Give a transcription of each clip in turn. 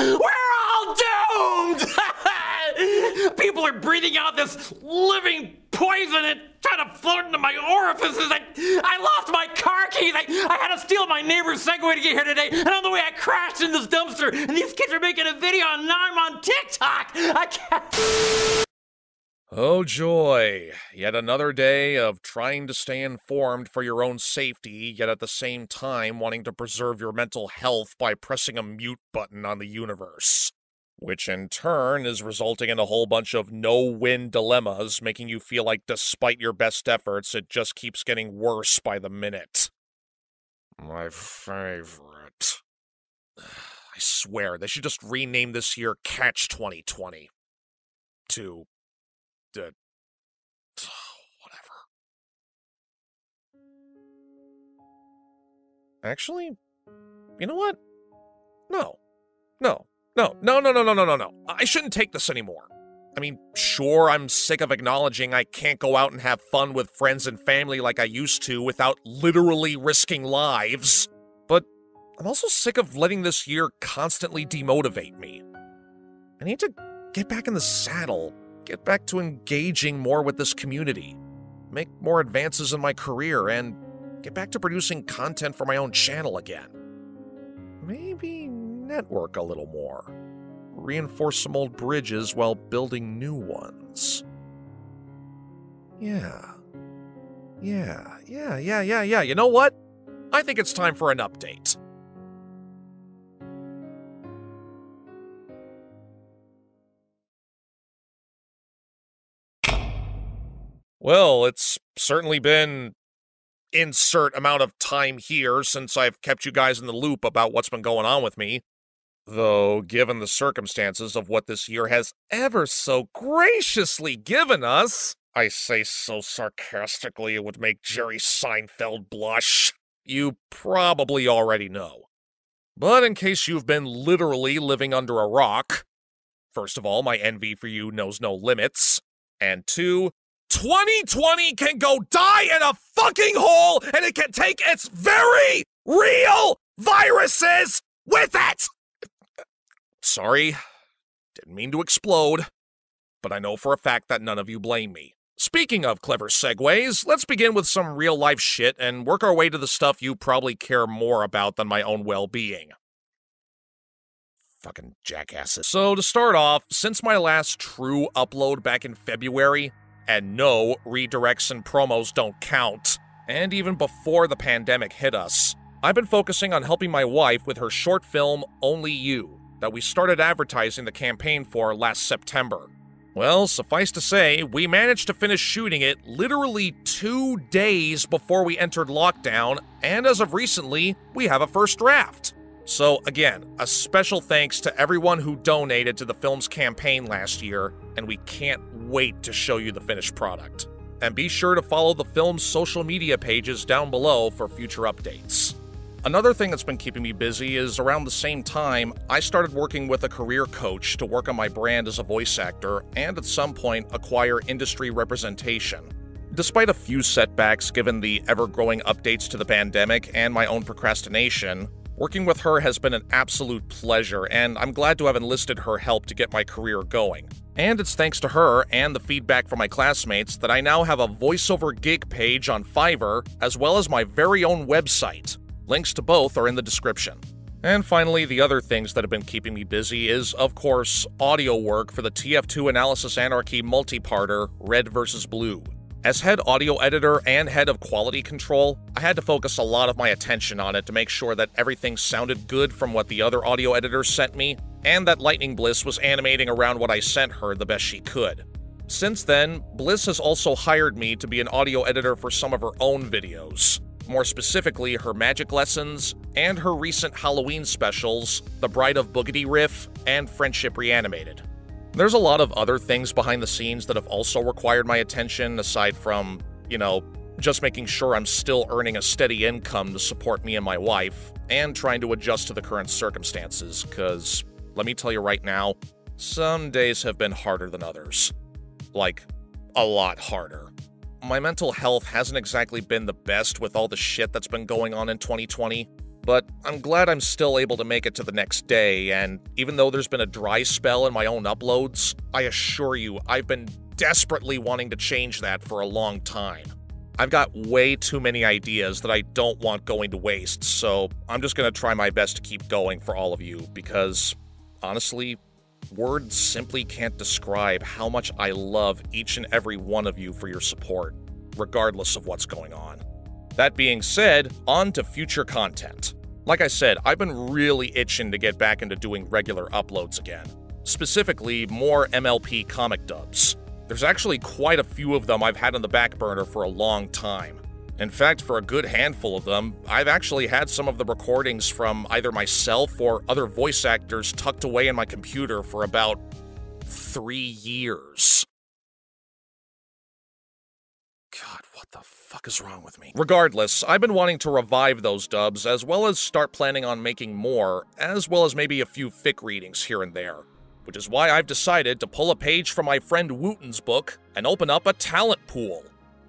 We're all doomed! People are breathing out this living poison and trying to float into my orifices. I lost my car keys. I had to steal my neighbor's Segway to get here today. And on the way, I crashed in this dumpster. And these kids are making a video, and now I'm on TikTok. I can't. Oh joy, yet another day of trying to stay informed for your own safety, yet at the same time wanting to preserve your mental health by pressing a mute button on the universe. Which in turn is resulting in a whole bunch of no-win dilemmas, making you feel like despite your best efforts, it just keeps getting worse by the minute. My favorite. I swear, they should just rename this year Catch 2020. To... whatever. Actually, you know what? No. I shouldn't take this anymore. I mean, sure, I'm sick of acknowledging I can't go out and have fun with friends and family like I used to without literally risking lives. But I'm also sick of letting this year constantly demotivate me. I need to get back in the saddle. Get back to engaging more with this community, make more advances in my career, and get back to producing content for my own channel again. Maybe network a little more. Reinforce some old bridges while building new ones. Yeah. You know what? I think it's time for an update. Well, it's certainly been insert amount of time here since I've kept you guys in the loop about what's been going on with me. Though, given the circumstances of what this year has ever so graciously given us, I say so sarcastically it would make Jerry Seinfeld blush. You probably already know. But in case you've been literally living under a rock, first of all, my envy for you knows no limits, and two, 2020 can go die in a fucking hole, and it can take its very real viruses with it! Sorry, didn't mean to explode, but I know for a fact that none of you blame me. Speaking of clever segues, let's begin with some real-life shit and work our way to the stuff you probably care more about than my own well-being. Fucking jackasses. So to start off, since my last true upload back in February, and no, redirects and promos don't count, and even before the pandemic hit us, I've been focusing on helping my wife with her short film, Only You, that we started advertising the campaign for last September. Well, suffice to say, we managed to finish shooting it literally 2 days before we entered lockdown, and as of recently, we have a first draft. So again, a special thanks to everyone who donated to the film's campaign last year, and we can't wait to show you the finished product. And be sure to follow the film's social media pages down below for future updates. Another thing that's been keeping me busy is around the same time, I started working with a career coach to work on my brand as a voice actor and at some point acquire industry representation. Despite a few setbacks given the ever-growing updates to the pandemic and my own procrastination, working with her has been an absolute pleasure, and I'm glad to have enlisted her help to get my career going. And it's thanks to her and the feedback from my classmates that I now have a voiceover gig page on Fiverr, as well as my very own website. Links to both are in the description. And finally, the other things that have been keeping me busy is, of course, audio work for the TF2 Analysis Anarchy multi-parter, Red vs. Blue. As head audio editor and head of quality control, I had to focus a lot of my attention on it to make sure that everything sounded good from what the other audio editors sent me, and that Lightning Bliss was animating around what I sent her the best she could. Since then, Bliss has also hired me to be an audio editor for some of her own videos. More specifically, her magic lessons, and her recent Halloween specials, The Bride of Boogity Riff, and Friendship Reanimated. There's a lot of other things behind the scenes that have also required my attention, aside from, just making sure I'm still earning a steady income to support me and my wife, and trying to adjust to the current circumstances, cause, let me tell you right now, some days have been harder than others. Like, a lot harder. My mental health hasn't exactly been the best with all the shit that's been going on in 2020. But I'm glad I'm still able to make it to the next day, and even though there's been a dry spell in my own uploads, I assure you, I've been desperately wanting to change that for a long time. I've got way too many ideas that I don't want going to waste, so I'm just gonna try my best to keep going for all of you, because, honestly, words simply can't describe how much I love each and every one of you for your support, regardless of what's going on. That being said, on to future content. Like I said, I've been really itching to get back into doing regular uploads again. Specifically, more MLP comic dubs. There's actually quite a few of them I've had on the back burner for a long time. In fact, for a good handful of them, I've actually had some of the recordings from either myself or other voice actors tucked away in my computer for about 3 years. God, what the fuck is wrong with me? Regardless, I've been wanting to revive those dubs, as well as start planning on making more, as well as maybe a few fic readings here and there. Which is why I've decided to pull a page from my friend Wooten's book and open up a talent pool.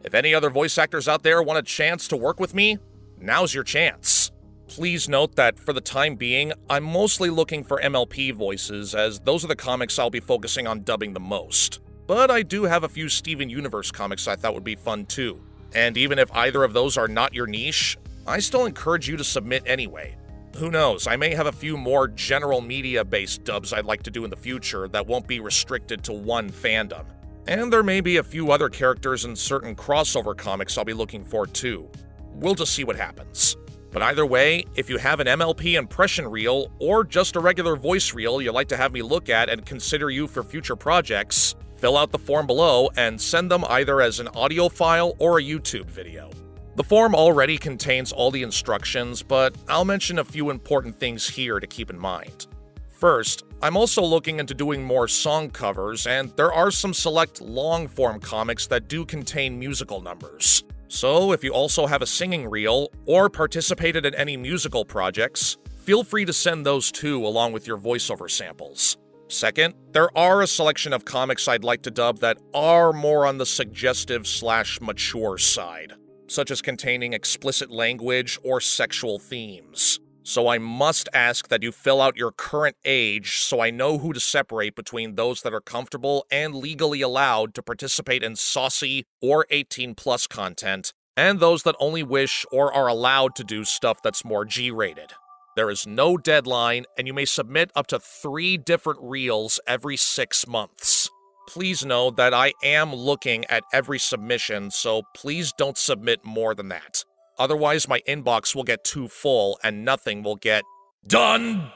If any other voice actors out there want a chance to work with me, now's your chance. Please note that for the time being, I'm mostly looking for MLP voices, as those are the comics I'll be focusing on dubbing the most. But I do have a few Steven Universe comics I thought would be fun too. And even if either of those are not your niche, I still encourage you to submit anyway. Who knows, I may have a few more general media-based dubs I'd like to do in the future that won't be restricted to one fandom. And there may be a few other characters in certain crossover comics I'll be looking for too. We'll just see what happens. But either way, if you have an MLP impression reel, or just a regular voice reel you'd like to have me look at and consider you for future projects, fill out the form below and send them either as an audio file or a YouTube video. The form already contains all the instructions, but I'll mention a few important things here to keep in mind. First, I'm also looking into doing more song covers, and there are some select long-form comics that do contain musical numbers. So if you also have a singing reel, or participated in any musical projects, feel free to send those too along with your voiceover samples. Second, there are a selection of comics I'd like to dub that are more on the suggestive/mature side, such as containing explicit language or sexual themes. So I must ask that you fill out your current age so I know who to separate between those that are comfortable and legally allowed to participate in saucy or 18+ content, and those that only wish or are allowed to do stuff that's more G-rated. There is no deadline, and you may submit up to 3 different reels every 6 months. Please know that I am looking at every submission, so please don't submit more than that. Otherwise, my inbox will get too full and nothing will get done.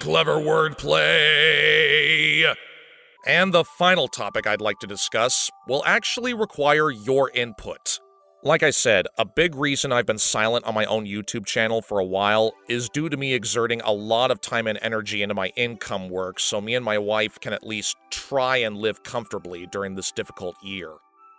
Clever wordplay. And the final topic I'd like to discuss will actually require your input. Like I said, a big reason I've been silent on my own YouTube channel for a while is due to me exerting a lot of time and energy into my income work so me and my wife can at least try and live comfortably during this difficult year.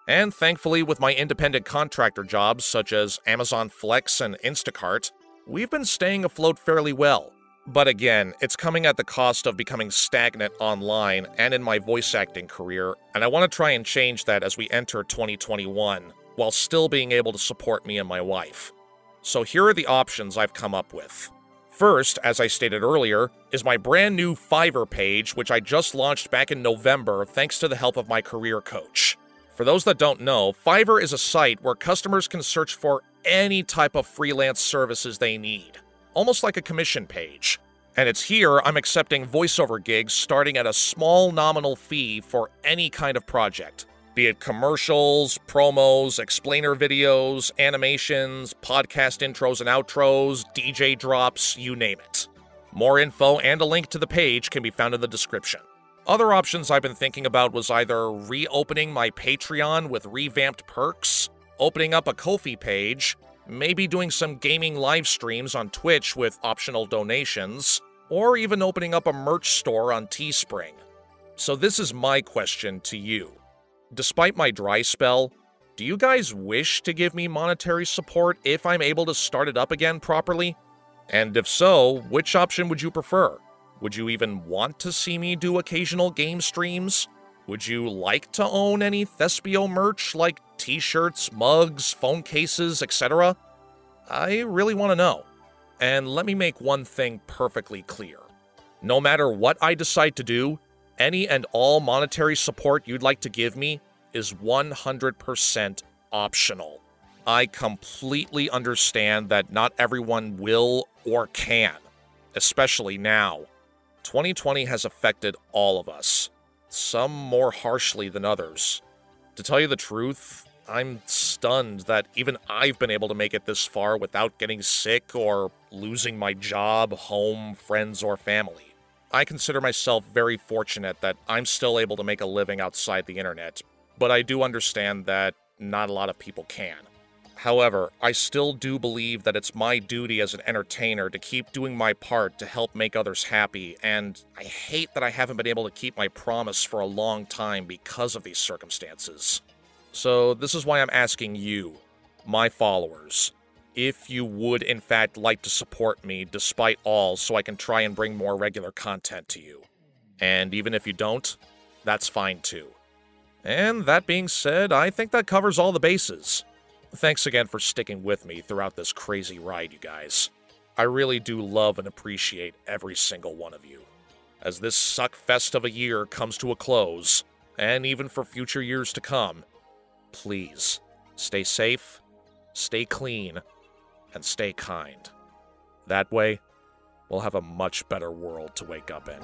And thankfully, with my independent contractor jobs such as Amazon Flex and Instacart, we've been staying afloat fairly well. But again, it's coming at the cost of becoming stagnant online and in my voice acting career, and I want to try and change that as we enter 2021. While still being able to support me and my wife. So here are the options I've come up with. First, as I stated earlier, is my brand new Fiverr page, which I just launched back in November thanks to the help of my career coach. For those that don't know, Fiverr is a site where customers can search for any type of freelance services they need, almost like a commission page. And it's here I'm accepting voiceover gigs starting at a small nominal fee for any kind of project. Be it commercials, promos, explainer videos, animations, podcast intros and outros, DJ drops, you name it. More info and a link to the page can be found in the description. Other options I've been thinking about was either reopening my Patreon with revamped perks, opening up a Ko-fi page, maybe doing some gaming live streams on Twitch with optional donations, or even opening up a merch store on Teespring. So this is my question to you. Despite my dry spell, do you guys wish to give me monetary support if I'm able to start it up again properly? And if so, which option would you prefer? Would you even want to see me do occasional game streams? Would you like to own any Thespio merch like t-shirts, mugs, phone cases, etc.? I really want to know. And let me make one thing perfectly clear. No matter what I decide to do, any and all monetary support you'd like to give me is 100% optional. I completely understand that not everyone will or can, especially now. 2020 has affected all of us, some more harshly than others. To tell you the truth, I'm stunned that even I've been able to make it this far without getting sick or losing my job, home, friends, or family. I consider myself very fortunate that I'm still able to make a living outside the internet, but I do understand that not a lot of people can. However, I still do believe that it's my duty as an entertainer to keep doing my part to help make others happy, and I hate that I haven't been able to keep my promise for a long time because of these circumstances. So this is why I'm asking you, my followers, if you would in fact like to support me despite all so I can try and bring more regular content to you. And even if you don't, that's fine too. And that being said, I think that covers all the bases. Thanks again for sticking with me throughout this crazy ride, you guys. I really do love and appreciate every single one of you. As this suckfest of a year comes to a close, and even for future years to come, please, stay safe, stay clean, and stay kind. That way, we'll have a much better world to wake up in.